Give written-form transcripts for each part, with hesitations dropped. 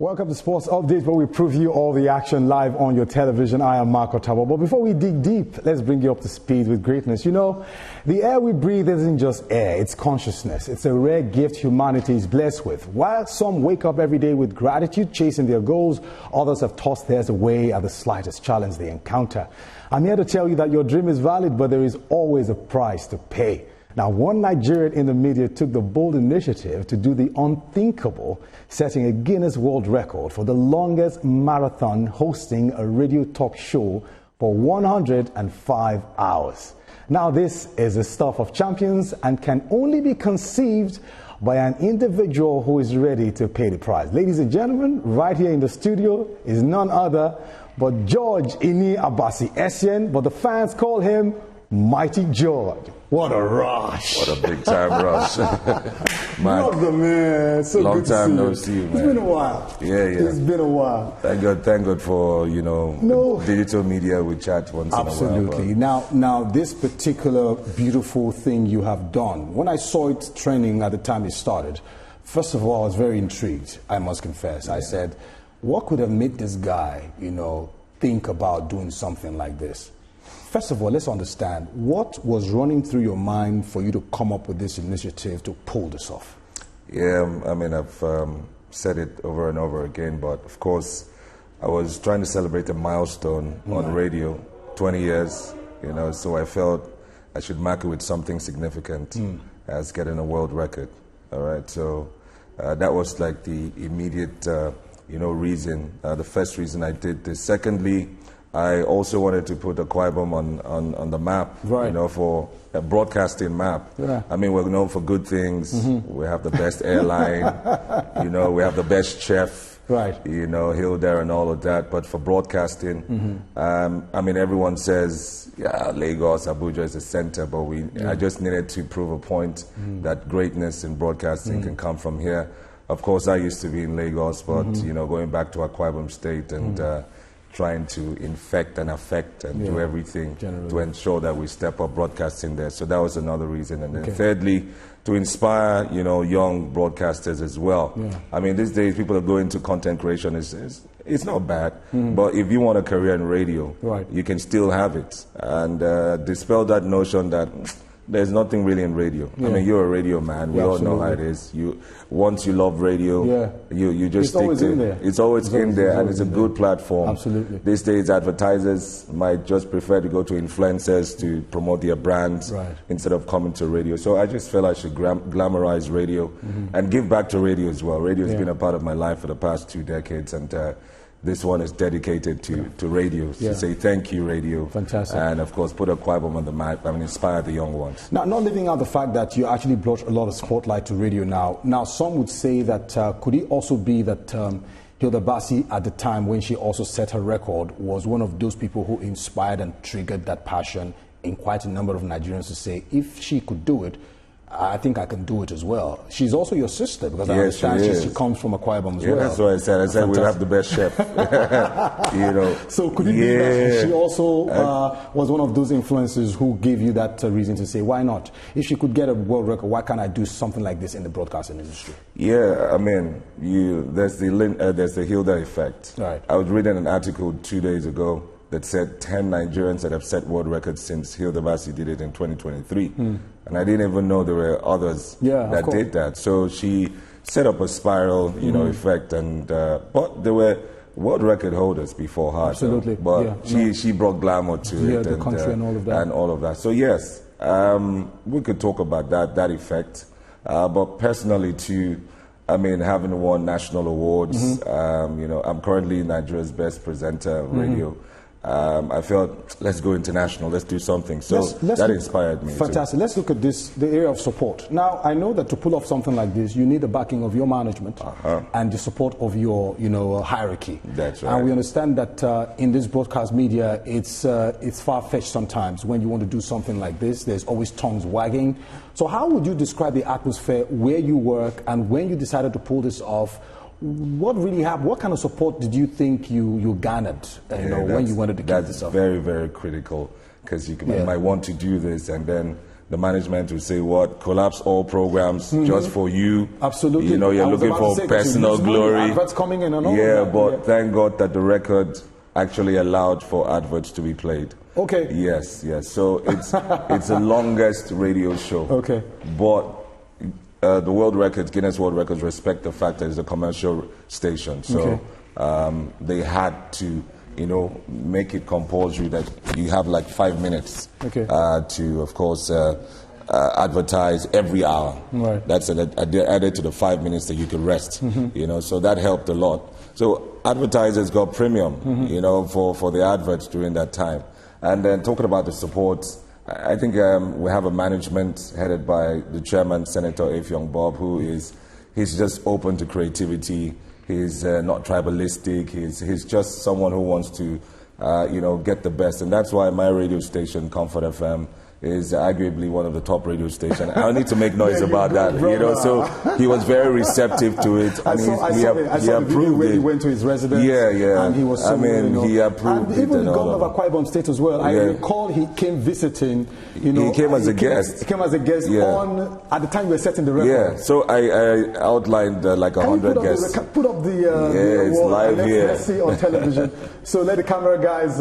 Welcome to Sports Update, where we preview all the action live on your television. I am Marco Tabo. But before we dig deep, let's bring you up to speed with greatness. You know, the air we breathe isn't just air, it's consciousness. It's a rare gift humanity is blessed with. While some wake up every day with gratitude, chasing their goals, others have tossed theirs away at the slightest challenge they encounter. I'm here to tell you that your dream is valid, but there is always a price to pay. Now, one Nigerian in the media took the bold initiative to do the unthinkable, setting a Guinness World Record for the longest marathon hosting a radio talk show for 105 hours. Now, this is the stuff of champions and can only be conceived by an individual who is ready to pay the price. Ladies and gentlemen, right here in the studio is none other but George Ini Abasi Essien, but the fans call him Mighty George. What a rush. What a big time rush. Love the man. So long good to time see no you. see you, man. It's been a while. Yeah. It's been a while. Thank God for, digital media. We chat once in a while. Absolutely. Now, this particular beautiful thing you have done, when I saw it training at the time it started, first of all, I was very intrigued, I must confess. Yeah. I said, what could have made this guy, think about doing something like this? First of all, let's understand, what was running through your mind for you to come up with this initiative to pull this off? Yeah, I mean, I've said it over and over again, but of course, I was trying to celebrate a milestone on radio, 20 years, so I felt I should mark it with something significant as getting a world record, all right? So that was like the immediate, reason, the first reason I did this. Secondly, I also wanted to put Akwa Ibom on the map, right. For a broadcasting map. Yeah. I mean, we're known for good things. We have the best airline, we have the best chef, right. Hilda and all of that. But for broadcasting, everyone says, Lagos, Abuja is the center, but I just needed to prove a point that greatness in broadcasting can come from here. Of course, I used to be in Lagos, but, going back to Akwa Ibom State and trying to infect and affect and do everything to ensure that we step up broadcasting there. So that was another reason. And then thirdly, to inspire, young broadcasters as well. Yeah. I mean, these days people are going to content creation. It's not bad, but if you want a career in radio, you can still have it. And dispel that notion that there's nothing really in radio. Yeah. I mean, you're a radio man. We all know how it is. Once you love radio, you just stick to it. It's always in there, and it's a good platform. Absolutely. These days, advertisers might just prefer to go to influencers to promote their brands instead of coming to radio. So I just felt I should glamorize radio and give back to radio as well. Radio has been a part of my life for the past 2 decades, and this one is dedicated to radio. To say thank you, radio. Fantastic. And of course, put Akwa Ibom on the map and inspire the young ones. Now, not leaving out the fact that you actually brought a lot of spotlight to radio now. Now, some would say that could it also be that Hilda Basi, at the time when she also set her record, was one of those people who inspired and triggered that passion in quite a number of Nigerians to say, if she could do it, I think I can do it as well. She's also your sister, because I understand she comes from Akwa Ibom as well. That's what I said. I said we have the best chef. So could it be that she also was one of those influencers who gave you that reason to say, why not? If she could get a world record, why can't I do something like this in the broadcasting industry? Yeah, I mean, there's the Hilda effect. Right. I was reading an article 2 days ago that said 10 Nigerians that have set world records since Hilda Basi did it in 2023. And I didn't even know there were others that did that. So she set up a spiral, effect. And but there were world record holders before her. Absolutely. But she brought glamour to it. The country and all of that. So yes, we could talk about that effect. But personally too, I mean, having won national awards, I'm currently Nigeria's best presenter on radio. I felt, let's go international, let's do something. So that inspired me. Fantastic. Let's look at the area of support. Now, I know that to pull off something like this, you need the backing of your management and the support of your, hierarchy. That's right. And we understand that in this broadcast media, it's far-fetched sometimes. When you want to do something like this, there's always tongues wagging. So how would you describe the atmosphere where you work, and when you decided to pull this off? What really happened? What kind of support did you think you garnered when you wanted to get this up? That's very, very critical, because you might want to do this, and then the management will say, what, collapse all programs just for you. Absolutely. You know, you're looking for personal glory. Adverts coming in and all yeah, that. but thank God that the record actually allowed for adverts to be played. Okay. Yes, yes. So it's the longest radio show. Okay. But the world records, Guinness World Records, respect the fact that it's a commercial station. So they had to, you know, make it compulsory that you have like 5 minutes to, of course, advertise every hour. Right. That's added to the 5 minutes that you could rest. You know, so that helped a lot. So advertisers got premium, you know, for the adverts during that time. And then talking about the support, I think we have a management headed by the chairman, Senator Essien Bob, he's just open to creativity. He's not tribalistic. He's just someone who wants to, you know, get the best. And that's why my radio station, Comfort FM, is arguably one of the top radio stations. I don't need to make noise about that, you know. So he was very receptive to it, and he approved when it. He went to his residence, and he was so, he approved and it. Even the governor of Akwa Ibom State as well. I recall he came visiting. You know, he came as a guest. He came as a guest on at the time we were setting the record. Yeah. So I outlined like 100 guests. Put up the it's live here. Let's see on television. So let the camera guys.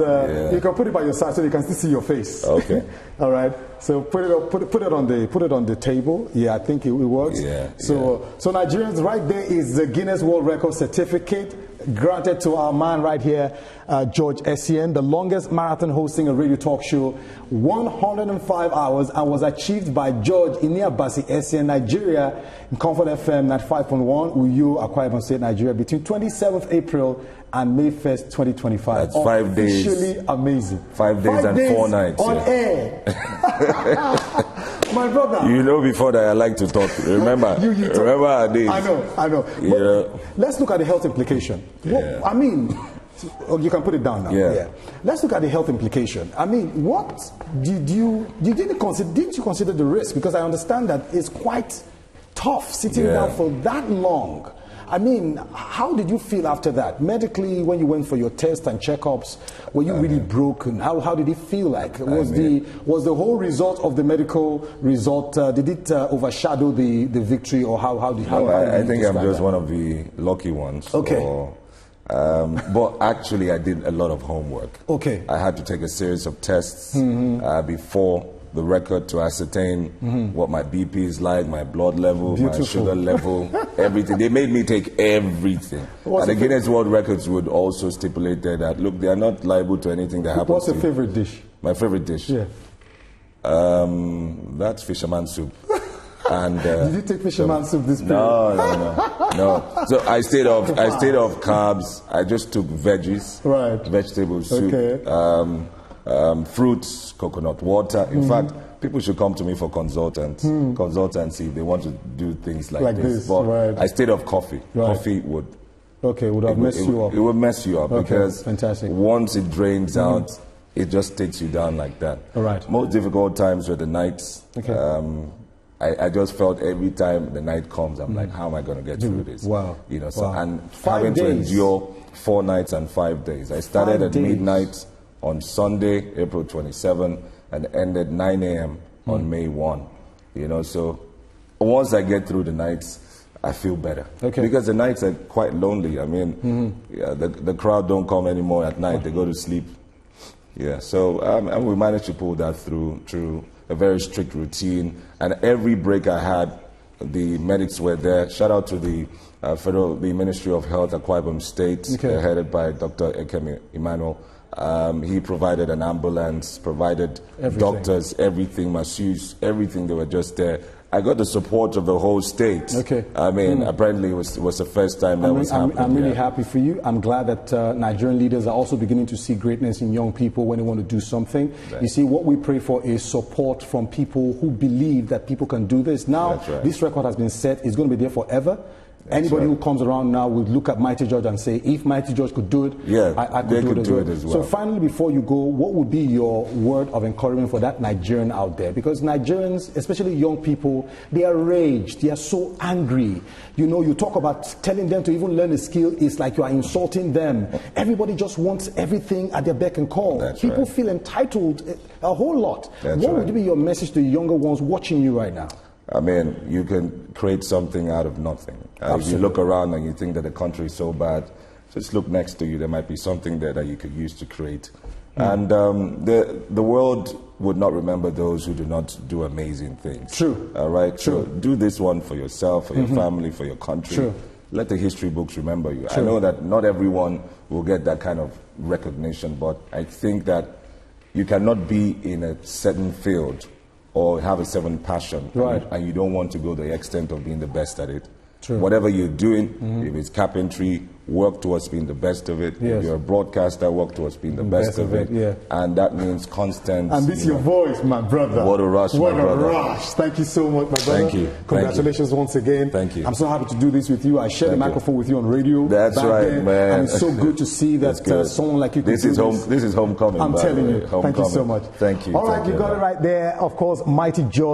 You can put it by your side so you can still see your face. Okay. All right. So put it up, put it on the table. Yeah, I think it works. Yeah. So Nigerians, right there is the Guinness World Record certificate granted to our man right here, George Essien, the longest marathon hosting a radio talk show, 105 hours, and was achieved by George Iniabasi Essien, Nigeria, in Comfort FM 95.1, Uyo, Akwa Ibom State, Nigeria, between 27th April and May 1st, 2025. That's 5 days. Officially amazing. 5 days and 4 nights. On air. My brother. You know, before that I like to talk. Remember? Remember our days. I know. But let's look at the health implication. Yeah. I mean, you can put it down now. Yeah. Let's look at the health implication. I mean, what didn't you consider the risk? Because I understand that it's quite tough sitting down for that long. I mean, how did you feel after that? Medically, when you went for your tests and checkups, were you really broken? How did it feel like? Was the whole result of the medical result, did it overshadow the victory, or how did I think I'm just one of the lucky ones. Okay. But actually, I did a lot of homework. Okay. I had to take a series of tests before the record to ascertain what my BP is like, my blood level, my sugar level, everything. They made me take everything. And the Guinness World Records would also stipulate there that, look, they are not liable to anything that happens. What's your favorite dish? My favorite dish? Yeah. That's fisherman soup. And did you take fisherman soup this period? No. So I stayed off carbs. I just took veggies, vegetable soup. Okay. Fruits, coconut water. In fact, people should come to me for consultancy if they want to do things like this. But I stayed off coffee. Coffee would have messed you up. It would mess you up because fantastic. Once it drains out, it just takes you down like that. All right. Most difficult times were the nights. Okay. I just felt every time the night comes, I'm like, how am I going to get through this? Wow. You know, and having to endure 4 nights and 5 days. I started at midnight on Sunday, April 27, and ended 9 a.m. on May 1. You know, so once I get through the nights, I feel better. Okay. Because the nights are quite lonely. I mean, the crowd don't come anymore at night. They go to sleep. Yeah, so and we managed to pull that through a very strict routine. And every break I had, the medics were there. Shout out to the Ministry of Health, Akwa Ibom State, headed by Dr. Ekemi Emmanuel. He provided an ambulance, provided doctors, everything, masseuse, everything. They were just there. I got the support of the whole state. Okay. I mean, apparently it was the first time that was happening. I'm really happy for you. I'm glad that Nigerian leaders are also beginning to see greatness in young people when they want to do something. Right. You see, what we pray for is support from people who believe that people can do this. Now, this record has been set. It's going to be there forever. Anybody who comes around now would look at Mighty George and say, if Mighty George could do it, I could do it as well. So finally, before you go, what would be your word of encouragement for that Nigerian out there? Because Nigerians, especially young people, they are raged, they are so angry. You know, you talk about telling them to even learn a skill, it's like you are insulting them. Everybody just wants everything at their beck and call. People feel entitled a whole lot. What would be your message to the younger ones watching you right now? I mean, you can create something out of nothing. If you look around and you think that the country is so bad, just look next to you. There might be something there that you could use to create. And the world would not remember those who do not do amazing things. True. All right? True. So do this one for yourself, for your family, for your country. True. Let the history books remember you. True. I know that not everyone will get that kind of recognition, but I think that you cannot be in a certain field or have a certain passion, and you don't want to go the extent of being the best at it. True. Whatever you're doing, if it's carpentry, work towards being the best of it. If you're a broadcaster, work towards being the best of it. And that means constant. And this is your voice, my brother. What a rush, my brother. What a rush. Thank you so much, my brother. Thank you. Congratulations once again. Thank you. I'm so happy to do this with you. I shared the microphone with you on radio. That's right, then, man. And it's so good to see that someone like you can do this. This is homecoming. I'm telling you. Thank you so much. Thank you. All right, you got it right there. Of course, Mighty George.